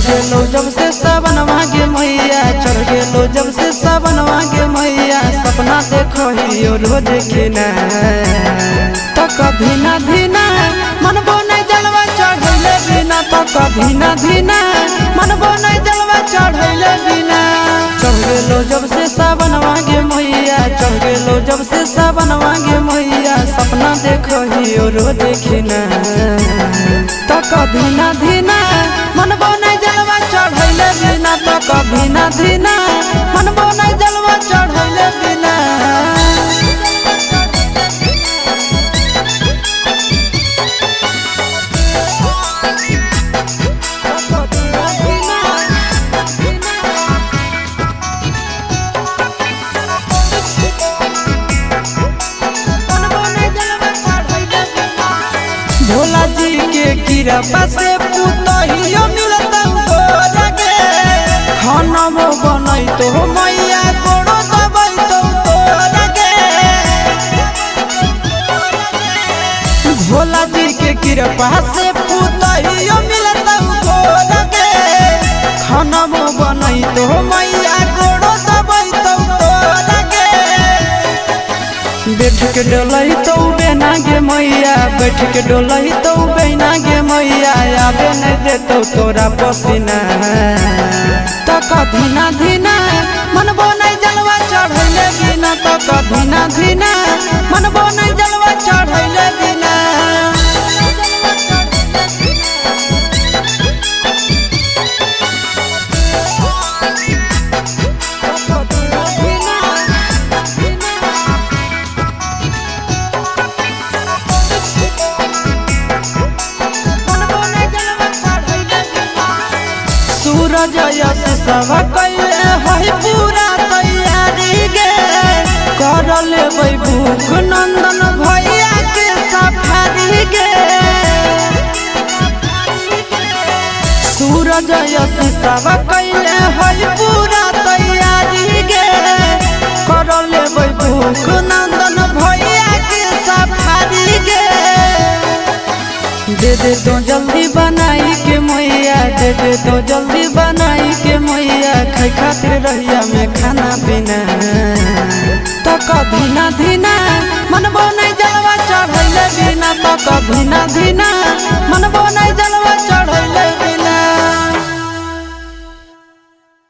गेलो जब से सावन मांगे मैया, चढ़ गेलो जब से सावन मांगे मैया। सपना देखो ही रोज खिना तो कभी ना धीना मनबो नहीं जलवा चढ़ैले बिना, तो कभी ना धीना मनबो नहीं जलवा चढ़ैले बिना। चढ़ गेलो जब से सावन मांगे मैया, चढ़ गेलो जब से सावन मांगे मैया। सपना देखो ही रोज खिना तो कभी ना धीना मनबो नहीं जलवा चढ़ैले बिना, तो कभी ना धीना मनबो नहीं जलवा चढ़ैले बिना। भोला जी के कृपा से पुतहियो मिलता लगे, खाना बनई तो मैया गोड़ो दबाई तो लगे। भोला जी के कृपा से पुतहियो मिलता लगे, खाना बनई तो मैया गोड़ो दबाई तो लगे। बैठ के डोलई तो बेना गे मैया, बैठ के डोलई तो बेना गे मैया। आबे नहीं देतो तोरा पसीना तो कभी ना धीना मनबो नहीं जलवा चढ़ैले बिना, तो कभी ना धीना मनबो नहीं जलवा चढ़ैले बिना। सूरज यश सब कैले है पूरा तैयारी गे, कर लेबै भूख नंदन भैया के सफारी गे। सूरज यश सब कैले है पूरा तैयारी गे, कर लेबै भूख नंदन भैया के सफारी गे। दे दे तो जल्दी बनाई के मैया, दे दे तो जल्दी बनाई के मैया। खाई खातिर रहिया में खाना पीना तो कभी ना धीना मनबो नहीं जलवा चढ़ैले बिना, तो कभी ना धीना